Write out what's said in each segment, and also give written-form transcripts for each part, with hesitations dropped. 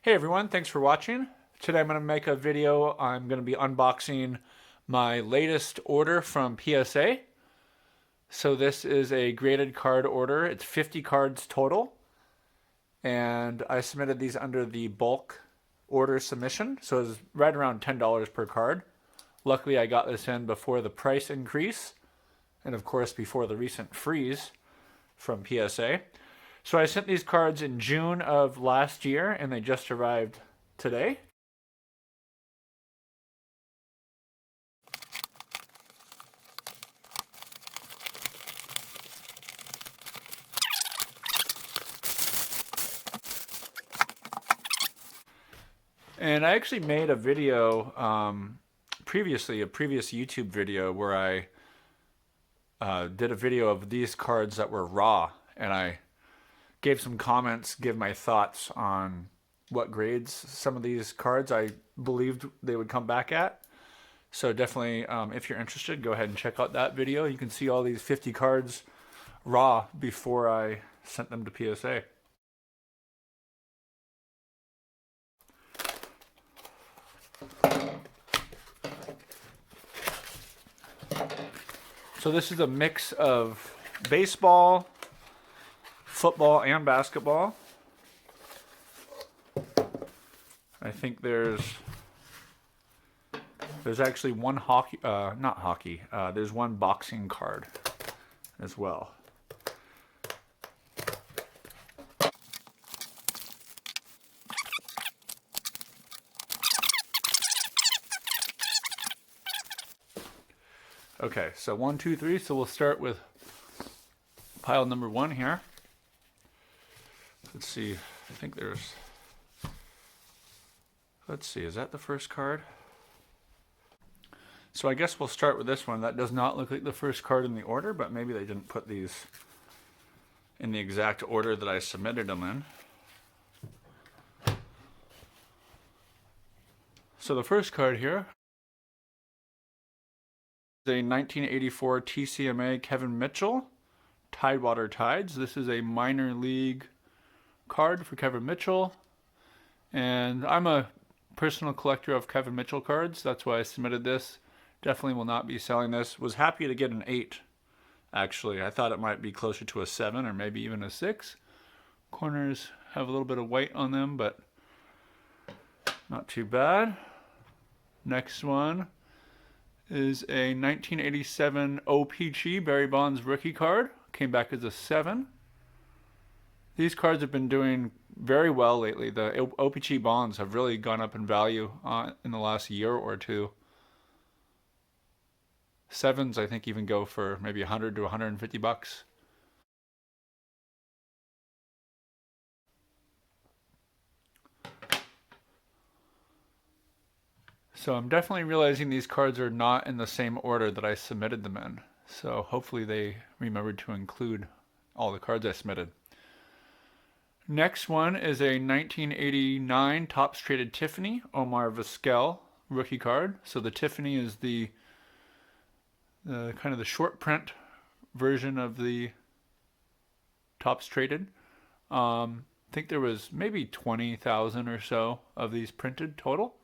Hey everyone, thanks for watching. Today I'm going to make a video. I'm going to be unboxing my latest order from PSA. So this is a graded card order. It's 50 cards total. And I submitted these under the bulk order submission. So it's right around $10 per card. Luckily I got this in before the price increase. And of course before the recent freeze from PSA. So I sent these cards in June of last year, and they just arrived today. And I actually made a video previously, a previous YouTube video where I did a video of these cards that were raw, and I gave some comments, give my thoughts on what grades some of these cards I believed they would come back at. So definitely, if you're interested, go ahead and check out that video. You can see all these 50 cards raw before I sent them to PSA. So this is a mix of baseball, football, and basketball. I think there's actually one hockey, not hockey, there's one boxing card as well. Okay, so 1, 2, 3, so we'll start with pile number 1 here. Let's see, I think there's, let's see, is that the first card? So I guess we'll start with this one. That does not look like the first card in the order, but maybe they didn't put these in the exact order that I submitted them in. So the first card here is a 1984 TCMA Kevin Mitchell, Tidewater Tides. This is a minor league card for Kevin Mitchell, and I'm a personal collector of Kevin Mitchell cards. That's why I submitted this. Definitely will not be selling this. Was happy to get an 8, actually. I thought it might be closer to a 7 or maybe even a 6. Corners have a little bit of white on them, but not too bad. Next one is a 1987 OPG Barry Bonds rookie card. Came back as a 7. These cards have been doing very well lately. The OPG bonds have really gone up in value in the last year or two. 7s, I think, even go for maybe 100 to 150 bucks. So I'm definitely realizing these cards are not in the same order that I submitted them in. So hopefully they remembered to include all the cards I submitted. Next one is a 1989 Topps Traded Tiffany Omar Vizquel rookie card. So the Tiffany is the kind of the short print version of the Topps Traded. I think there was maybe 20,000 or so of these printed total,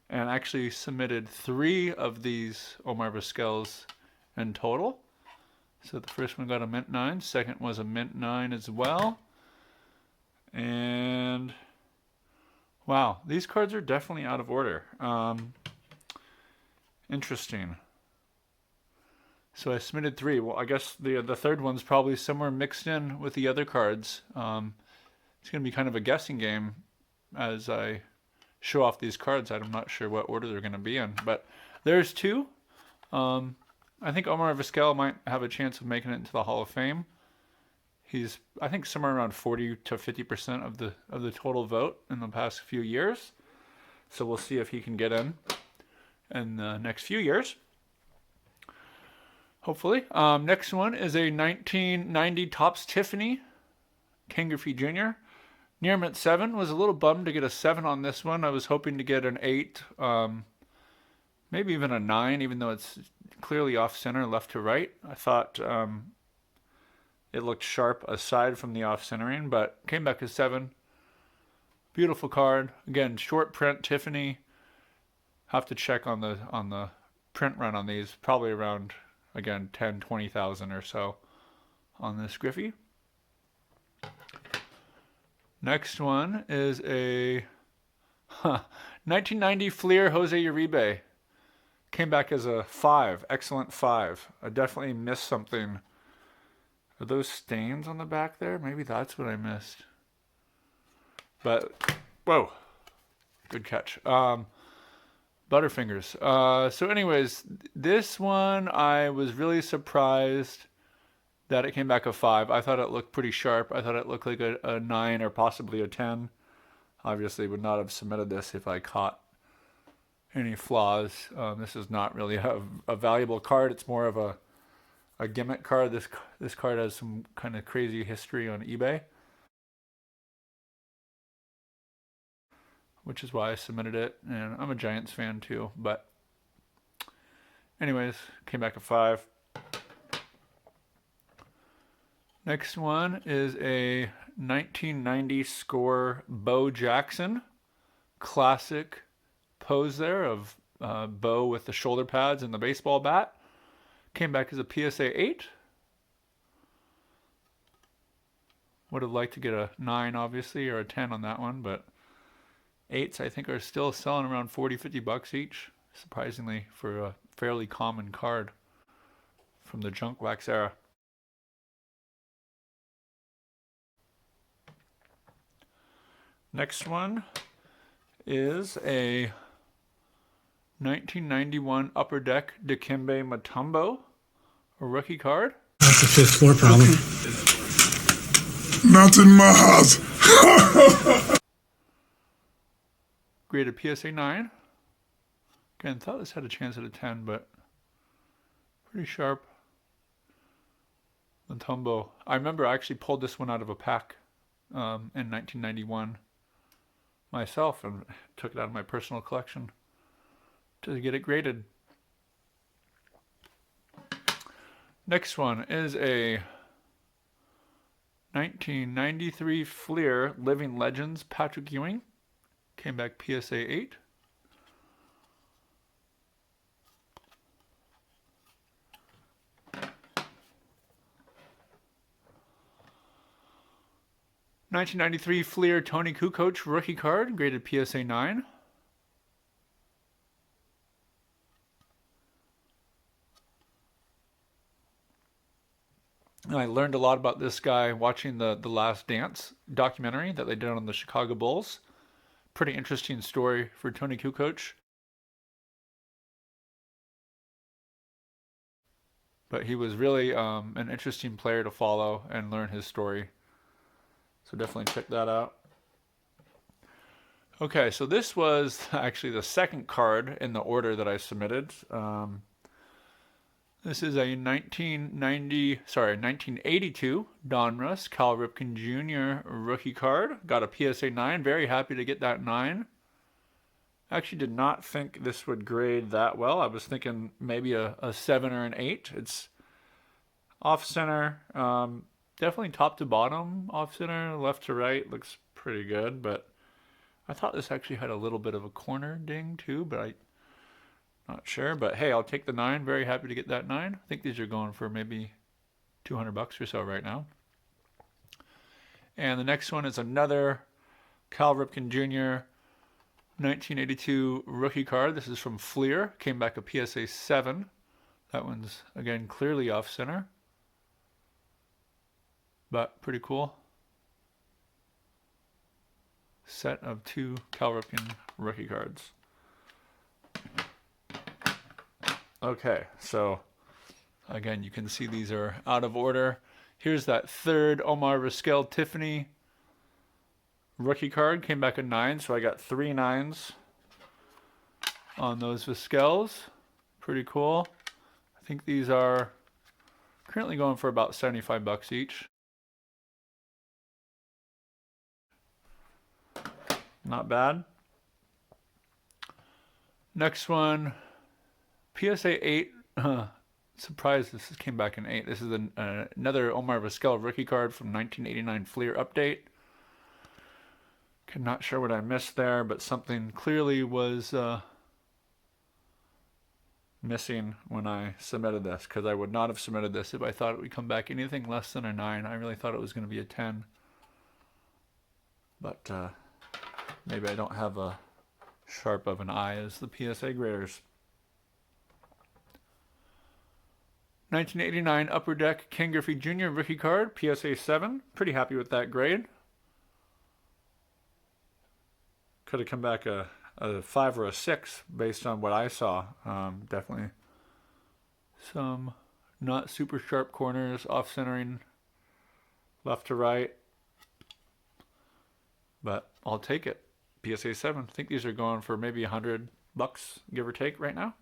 and actually submitted 3 of these Omar Vizquels in total. So the first one got a mint 9, second was a mint 9 as well. And wow, these cards are definitely out of order. Interesting. So I submitted 3. Well, I guess the third one's probably somewhere mixed in with the other cards. It's going to be kind of a guessing game as I show off these cards. I'm not sure what order they're going to be in, but there's 2. I think Omar Vizquel might have a chance of making it into the Hall of Fame. He's, I think, somewhere around 40 to 50% of the total vote in the past few years. So we'll see if he can get in the next few years. Hopefully. Next one is a 1990 Topps Tiffany Ken Griffey Jr. Near mint 7. Was a little bummed to get a 7 on this one. I was hoping to get an 8, maybe even a 9, even though it's clearly off center, left to right. I thought it looked sharp aside from the off centering, but came back as 7 Beautiful card. Again, short print Tiffany. Have to check on the print run on these. Probably around, again, 10, 20,000 or so on this Griffey. Next one is a 1990 Fleer Jose Uribe. Came back as a 5. Excellent 5. I definitely missed something. Are those stains on the back there? Maybe that's what I missed. But, whoa. Good catch. Butterfingers. So anyways, this one I was really surprised that it came back a 5. I thought it looked pretty sharp. I thought it looked like a 9 or possibly a 10. Obviously would not have submitted this if I caught any flaws. This is not really a valuable card. It's more of a gimmick card. This card has some kind of crazy history on eBay, which is why I submitted it. And I'm a Giants fan too. But anyways, came back a 5. Next one is a 1990 score Bo Jackson. Classic pose there of Bo with the shoulder pads and the baseball bat. Came back as a PSA 8. Would have liked to get a 9 obviously, or a 10 on that one, but 8s I think are still selling around 40, 50 bucks each, surprisingly, for a fairly common card from the junk wax era. Next one is a 1991 Upper Deck Dikembe Mutombo, a rookie card. That's a fifth floor problem. Not in my house. Graded PSA 9. Again, thought this had a chance at a 10, but pretty sharp. Mutombo. I remember I actually pulled this one out of a pack in 1991 myself and took it out of my personal collection to get it graded. Next one is a 1993 Fleer Living Legends Patrick Ewing. Came back PSA 8. '93 Fleer Tony Kukoc rookie card, graded PSA 9. I learned a lot about this guy watching the Last Dance documentary that they did on the Chicago Bulls. Pretty interesting story for Tony Kukoc. But he was really an interesting player to follow and learn his story. So definitely check that out. Okay, so this was actually the second card in the order that I submitted. This is a 1982 Donruss Cal Ripken Jr. rookie card. Got a PSA 9. Very happy to get that 9. Actually did not think this would grade that well. I was thinking maybe a 7 or an 8. It's off center. Definitely top to bottom off center. Left to right looks pretty good. But I thought this actually had a little bit of a corner ding too. But I'm not sure. But hey, I'll take the 9. Very happy to get that 9. I think these are going for maybe 200 bucks or so right now. And the next one is another Cal Ripken Jr. 1982 rookie card. This is from Fleer. Came back a PSA 7. That one's, again, clearly off center. But pretty cool. Set of 2 Cal Ripken rookie cards. Okay, so again, you can see these are out of order. Here's that third Omar Vizquel Tiffany rookie card. Came back a 9, so I got 3 9s on those Vizquels. Pretty cool. I think these are currently going for about 75 bucks each. Not bad. Next one, PSA 8. Surprised this came back in 8. This is another Omar Vizquel rookie card from 1989 Fleer update. Not sure what I missed there, but something clearly was missing when I submitted this, because I would not have submitted this if I thought it would come back anything less than a 9. I really thought it was going to be a 10. But maybe I don't have a sharp of an eye as the PSA graders. 1989 Upper Deck Ken Griffey Jr. rookie card, PSA 7. Pretty happy with that grade. Could have come back a 5 or a 6 based on what I saw. Definitely some not super sharp corners, off centering left to right. But I'll take it. PSA 7. I think these are going for maybe $100, give or take, right now.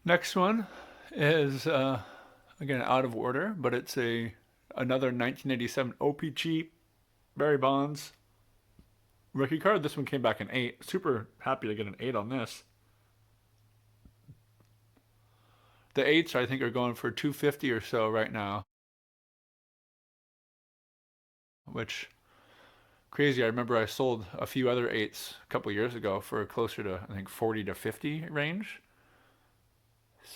Next one is again out of order, but it's another 1987 OPG Barry Bonds rookie card. This one came back an 8. Super happy to get an 8 on this. The 8s I think are going for $250 or so right now, which crazy. I remember I sold a few other 8s a couple years ago for closer to, I think, 40 to 50 range.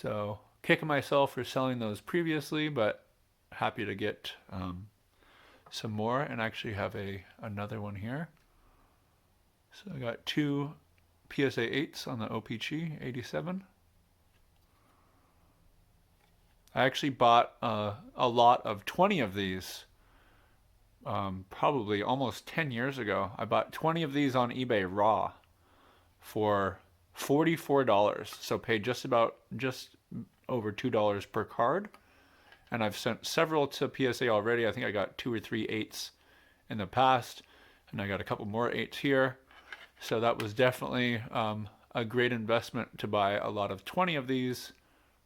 So kicking myself for selling those previously, but happy to get some more, and actually have another one here. So I got 2 PSA 8s on the OPG 87. I actually bought a lot of 20 of these probably almost 10 years ago. I bought 20 of these on eBay raw for $44, so paid just over $2 per card. And I've sent several to PSA already. I think I got 2 or 3 8s in the past, and I got a couple more 8s here. So that was definitely a great investment to buy a lot of 20 of these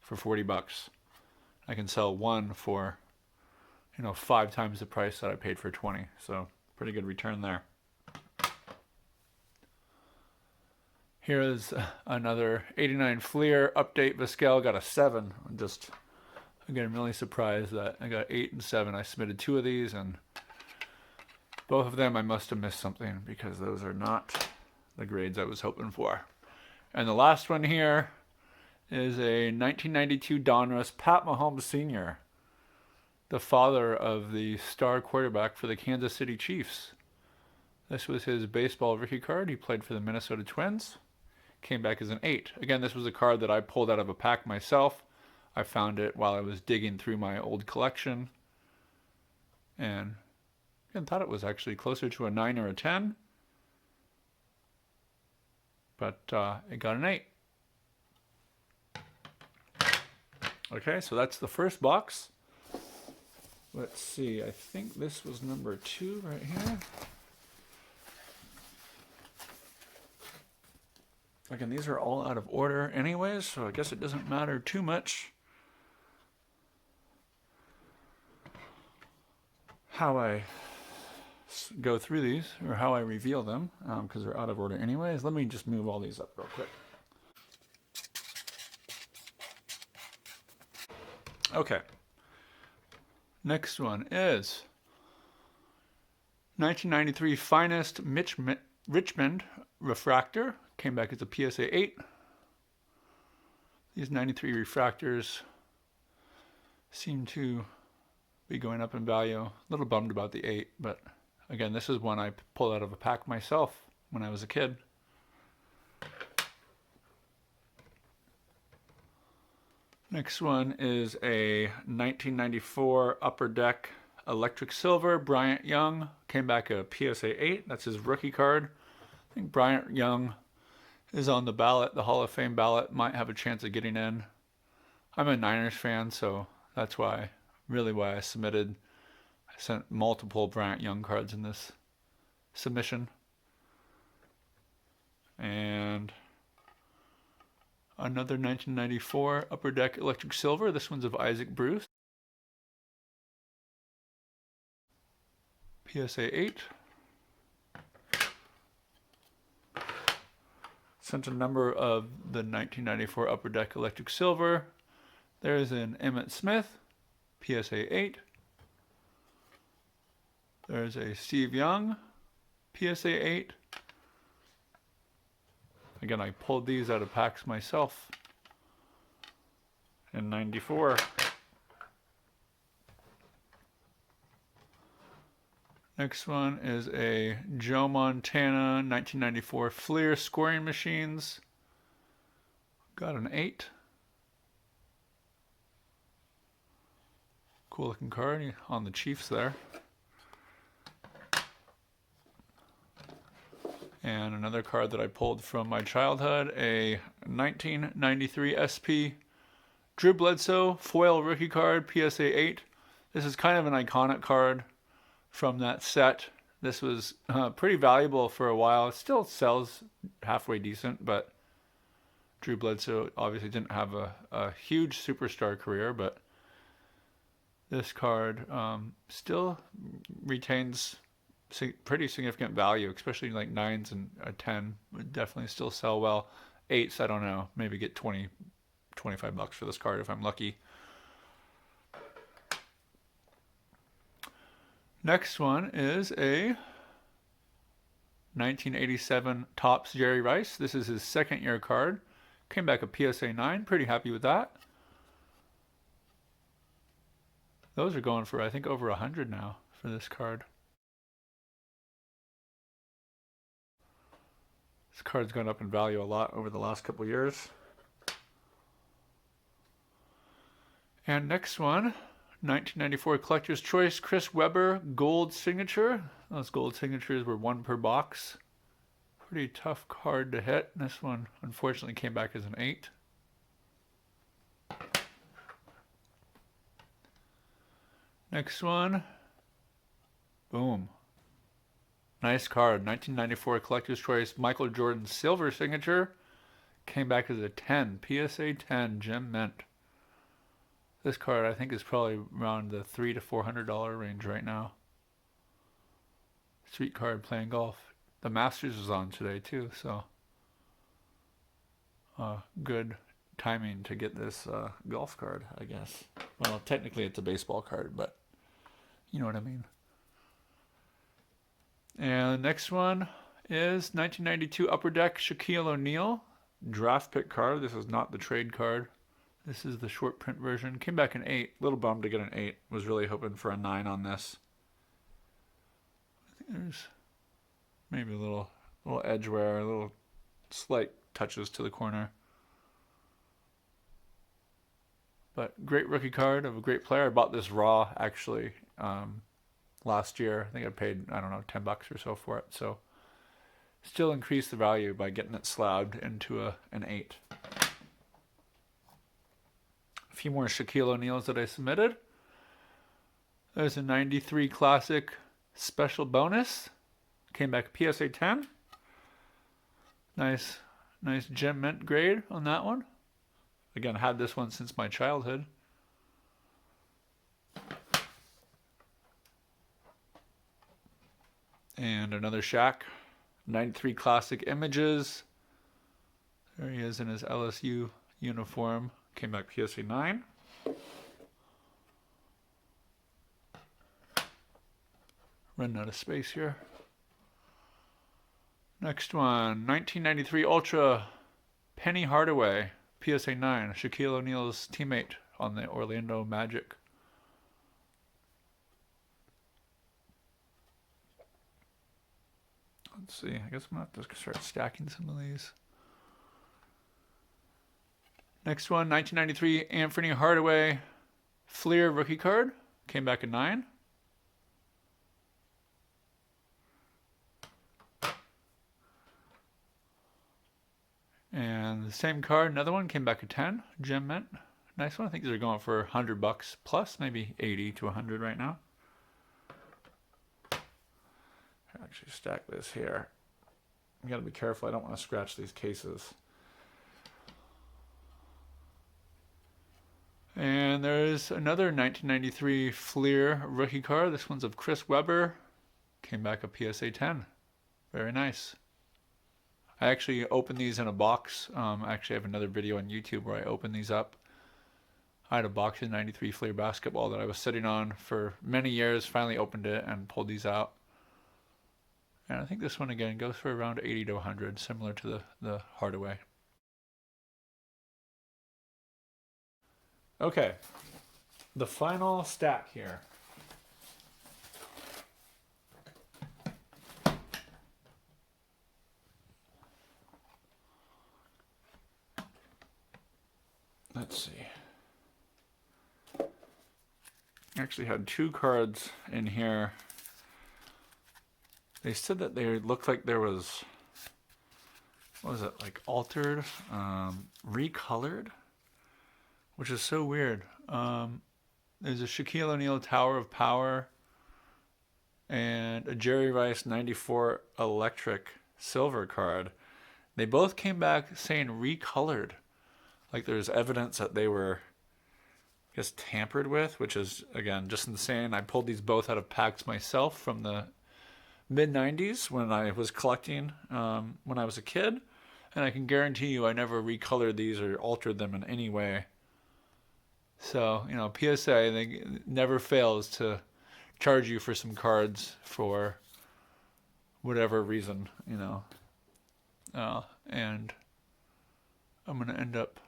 for $40. I can sell one for 5 times the price that I paid for 20. So pretty good return there. Here is another 89 Fleer update. Vizquel got a 7. I'm really surprised that I got 8 and 7. I submitted 2 of these, and both of them I must have missed something, because those are not the grades I was hoping for. And the last one here is a 1992 Donruss Pat Mahomes Sr., the father of the star quarterback for the Kansas City Chiefs. This was his baseball rookie card. He played for the Minnesota Twins. Came back as an 8. Again, this was a card that I pulled out of a pack myself. I found it while I was digging through my old collection, and thought it was actually closer to a 9 or a 10, but it got an 8. Okay, so that's the first box. Let's see, I think this was number 2 right here. Again, these are all out of order anyways, so I guess it doesn't matter too much how I go through these, or how I reveal them, because they're out of order anyways. Let me just move all these up real quick. Okay. Next one is 1993 Finest Richmond Refractor. Came back as a PSA 8. These 93 refractors seem to be going up in value. A little bummed about the 8, but again, this is one I pulled out of a pack myself when I was a kid. Next one is a 1994 Upper Deck Electric Silver Bryant Young. Came back a PSA 8. That's his rookie card. I think Bryant Young is on the ballot, the Hall of Fame ballot. Might have a chance of getting in. I'm a Niners fan, so that's why I submitted. I sent multiple Bryant Young cards in this submission. And another 1994 Upper Deck Electric Silver. This one's of Isaac Bruce. PSA 8. Sent a number of the 1994 Upper Deck Electric Silver. There's an Emmitt Smith, PSA 8. There's a Steve Young, PSA 8. Again, I pulled these out of packs myself in 94. Next one is a Joe Montana 1994 Fleer scoring machines. Got an 8. Cool looking card on the Chiefs there. And another card that I pulled from my childhood, a 1993 SP Drew Bledsoe foil rookie card, PSA 8. This is kind of an iconic card from that set. This was pretty valuable for a while. It still sells halfway decent, but Drew Bledsoe obviously didn't have a huge superstar career, but this card still retains pretty significant value, especially like 9s and a 10 would definitely still sell well. 8s, I don't know, maybe get 20, 25 bucks for this card if I'm lucky. Next one is a 1987 Topps Jerry Rice. This is his second year card. Came back a PSA 9. Pretty happy with that. Those are going for, I think, over 100 now for this card. This card's gone up in value a lot over the last couple years. And next one, 1994 Collector's Choice Chris Webber gold signature. Those gold signatures were 1 per box. Pretty tough card to hit. This one unfortunately came back as an 8. Next one. Boom. Nice card. 1994 Collector's Choice Michael Jordan silver signature. Came back as a 10. PSA 10 gem mint. This card I think is probably around the $300 to $400 range right now. Sweet card playing golf. The Masters is on today too, so good timing to get this golf card, I guess. Well, technically it's a baseball card, but you know what I mean. And the next one is 1992 Upper Deck Shaquille O'Neal draft pick card. This is not the trade card. This is the short print version. Came back an 8. Little bummed to get an 8. Was really hoping for a 9 on this. I think there's maybe a little edge wear, a little slight touches to the corner. But great rookie card of a great player. I bought this raw actually last year. I think I paid, I don't know, $10 or so for it. So still increased the value by getting it slabbed into an 8. A few more Shaquille O'Neals that I submitted. There's a 93 Classic Special Bonus. Came back PSA 10. Nice gem mint grade on that one. Again, I had this one since my childhood. And another Shaq. 93 Classic Images. There he is in his LSU uniform. Came back PSA 9. Running out of space here. Next one, 1993 Ultra Penny Hardaway, PSA 9, Shaquille O'Neal's teammate on the Orlando Magic. Let's see, I guess I'm going to have to start stacking some of these. Next one, 1993 Anthony Hardaway Fleer rookie card, came back a 9. And the same card, another one, came back a 10, gem mint. Nice one. I think these are going for $100 plus, maybe 80 to 100 right now. I'll actually stack this here. You gotta be careful, I don't want to scratch these cases. And there's another 1993 Fleer rookie card. This one's of Chris Webber. Came back a PSA 10. Very nice. I actually opened these in a box. I actually have another video on YouTube where I open these up. I had a box of 93 Fleer basketball that I was sitting on for many years, finally opened it and pulled these out. And I think this one again goes for around 80 to 100, similar to the Hardaway. Okay, the final stack here. Let's see. I actually had 2 cards in here. They said that they looked like there was, what was it, like altered, recolored, which is so weird. There's a Shaquille O'Neal Tower of Power and a Jerry Rice 94 Electric silver card. They both came back saying recolored. Like there's evidence that they were just tampered with, which is, again, just insane. I pulled these both out of packs myself from the mid-90s when I was collecting when I was a kid. And I can guarantee you I never recolored these or altered them in any way. So, you know, PSA, they never fails to charge you for some cards for whatever reason, you know. And I'm going to end up,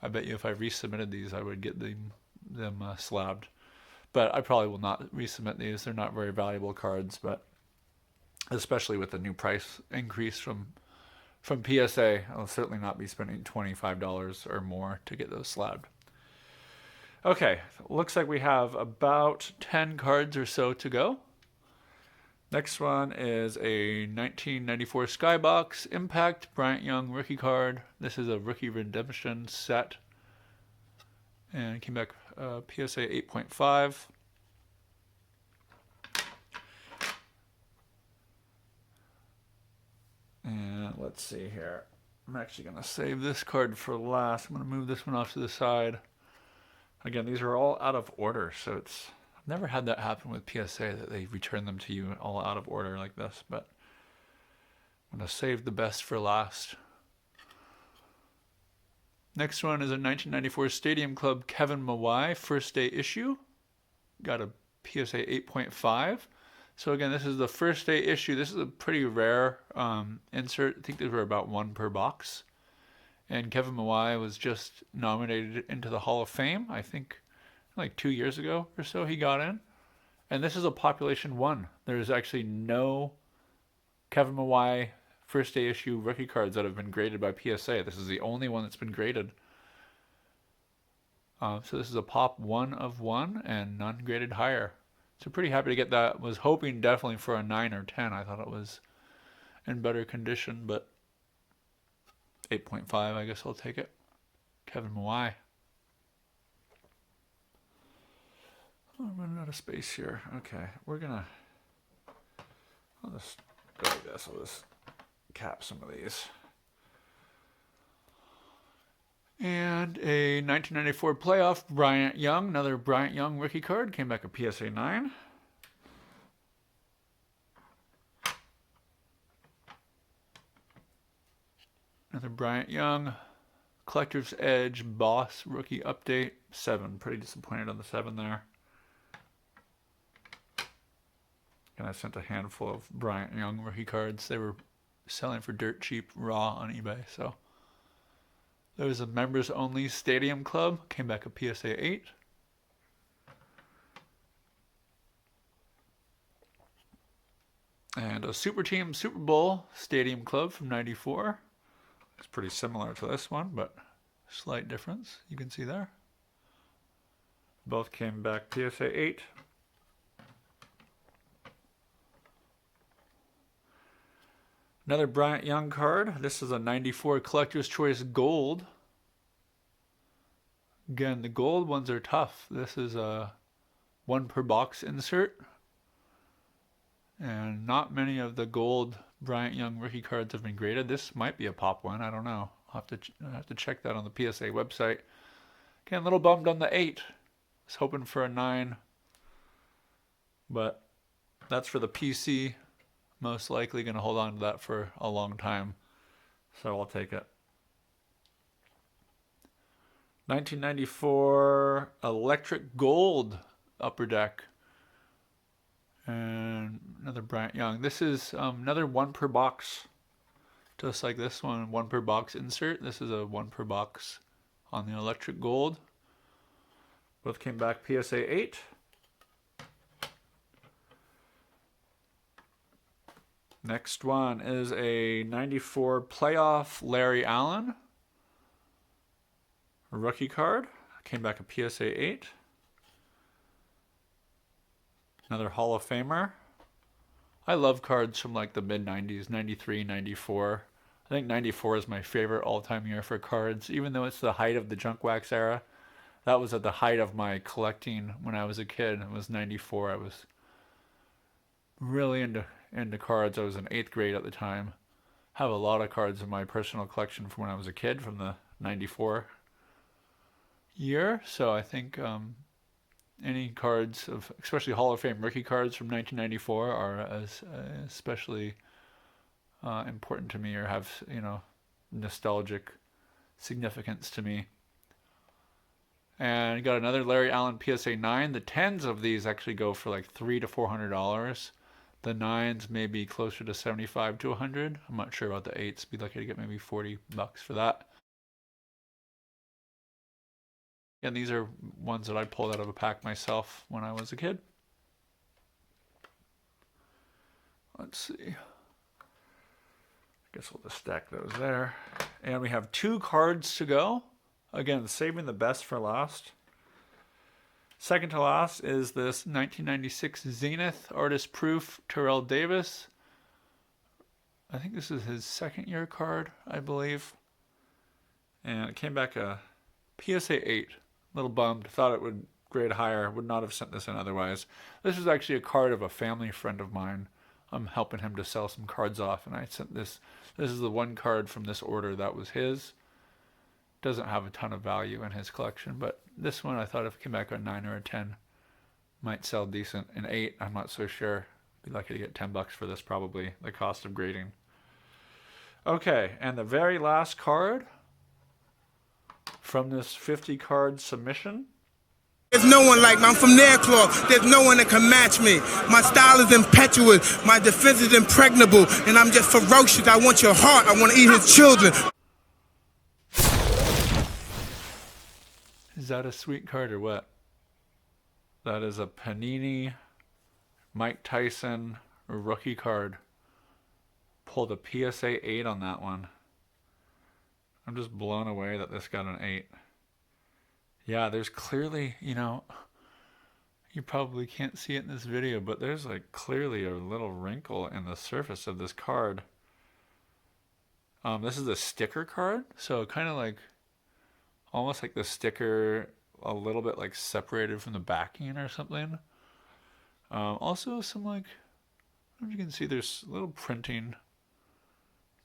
I bet you if I resubmitted these, I would get them slabbed. But I probably will not resubmit these. They're not very valuable cards, but especially with the new price increase from PSA, I'll certainly not be spending $25 or more to get those slabbed. Okay, looks like we have about 10 cards or so to go. Next one is a 1994 Skybox Impact Bryant Young rookie card. This is a rookie redemption set. And it came back PSA 8.5. And let's see here. I'm actually going to save this card for last. I'm going to move this one off to the side. Again, these are all out of order, so I've never had that happen with PSA, that they return them to you all out of order like this, but I'm going to save the best for last. Next one is a 1994 Stadium Club Kevin Mawai first day issue. Got a PSA 8.5. So again, this is the first day issue. This is a pretty rare insert. I think these were about 1 per box. And Kevin Mawai was just nominated into the Hall of Fame, I think like 2 years ago or so he got in. And this is a population 1. There's actually no Kevin Mawai first day issue rookie cards that have been graded by PSA. This is the only one that's been graded. So this is a pop 1 of 1 and none graded higher. So pretty happy to get that. Was hoping definitely for a 9 or 10. I thought it was in better condition, but 8.5, I guess I'll take it. Kevin Mawai. Oh, I'm running out of space here. Okay, I'll just go like this. I'll just cap some of these. And a 1994 playoff Bryant Young, another Bryant Young rookie card, came back a PSA 9. Another Bryant Young, Collector's Edge Boss rookie update 7. Pretty disappointed on the 7 there. And I sent a handful of Bryant Young rookie cards. They were selling for dirt cheap raw on eBay, so. There was a members only Stadium Club, came back a PSA 8. And a Super Team Super Bowl Stadium Club from 94. It's pretty similar to this one, but slight difference you can see there. Both came back PSA 8. Another Bryant Young card. This is a 94 Collector's Choice Gold. Again, the gold ones are tough. This is a 1 per box insert. And not many of the gold Bryant Young rookie cards have been graded. This might be a pop 1. I don't know. I'll have to check that on the PSA website. Again, a little bummed on the 8. I was hoping for a 9. But that's for the PC. Most likely going to hold on to that for a long time. So I'll take it. 1994 Electric Gold Upper Deck. And another Bryant Young. This is another one per box. Just like this one per box insert. This is a one per box on the Electric Gold. Both came back PSA 8. Next one is a 94 playoff Larry Allen. A rookie card. Came back a PSA 8. Another Hall of Famer. I love cards from like the mid-90s, 93, 94. I think 94 is my favorite all-time year for cards, even though it's the height of the junk wax era. That was at the height of my collecting when I was a kid. It was 94. I was really into cards. I was in 8th grade at the time. Have a lot of cards in my personal collection from when I was a kid, from the 94 year. So I think any cards of, especially Hall of Fame rookie cards from 1994, are especially important to me, or have, you know, nostalgic significance to me. And you got another Larry Allen PSA 9. The 10s of these actually go for like $300 to $400. The 9s may be closer to $75 to $100. I'm not sure about the 8s. Be lucky to get maybe $40 for that. And these are ones that I pulled out of a pack myself when I was a kid. Let's see. I guess we'll just stack those there. And we have 2 cards to go. Again, saving the best for last. Second to last is this 1996 Zenith Artist Proof Terrell Davis. I think this is his second year card, I believe. And it came back a PSA 8. A little bummed. Thought it would grade higher. Would not have sent this in otherwise. This is actually a card of a family friend of mine. I'm helping him to sell some cards off, and I sent this. This is the one card from this order that was his. Doesn't have a ton of value in his collection, but this one I thought if it came back a 9 or a 10 might sell decent. An 8, I'm not so sure. Be lucky to get $10 for this, probably, the cost of grading. Okay, and the very last card from this 50 card submission. There's no one like me. I'm from Nairclaw. There's no one that can match me. My style is impetuous. My defense is impregnable. And I'm just ferocious. I want your heart. I want to eat his children. Is that a sweet card or what? That is a Panini Mike Tyson rookie card. Pulled a PSA 8 on that one. I'm just blown away that this got an 8. Yeah, there's clearly, you know, you probably can't see it in this video, but there's like clearly a little wrinkle in the surface of this card. This is a sticker card, so kind of like, almost like the sticker a little bit like separated from the backing or something. Also some like, I don't know if you can see there's little printing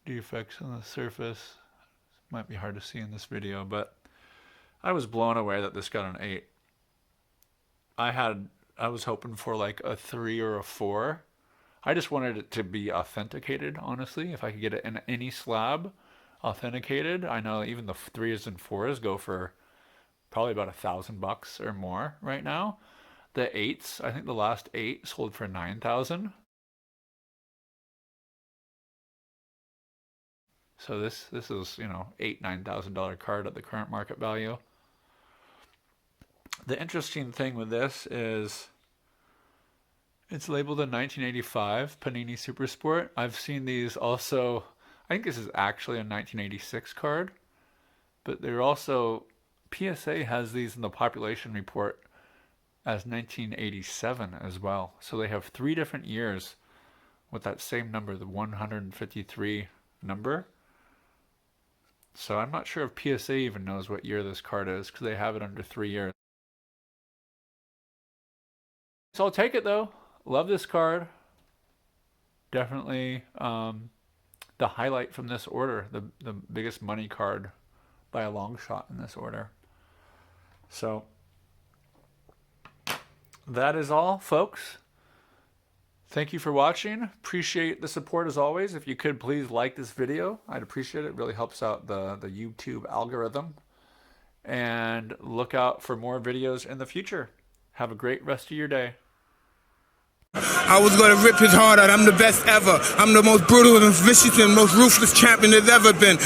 defects on the surface. Might be hard to see in this video, but I was blown away that this got an 8. I was hoping for like a 3 or a 4. I just wanted it to be authenticated, honestly. If I could get it in any slab authenticated. I know even the 3s and 4s go for probably about $1,000 or more right now. The 8s, I think the last 8 sold for $9,000. So this is, you know, $8,000-$9,000 card at the current market value. The interesting thing with this is it's labeled a 1985 Panini Super Sport. I've seen these also. I think this is actually a 1986 card, but they're also, PSA has these in the population report as 1987 as well. So they have 3 different years with that same number, the 153 number. So I'm not sure if PSA even knows what year this card is, because they have it under 3 years. So I'll take it though. Love this card. Definitely the highlight from this order, the biggest money card by a long shot in this order. So that is all, folks. Thank you for watching. Appreciate the support as always. If you could please like this video, I'd appreciate it. It really helps out the YouTube algorithm. and look out for more videos in the future. Have a great rest of your day. I was gonna rip his heart out. I'm the best ever. I'm the most brutal and vicious and most ruthless champion there's ever been.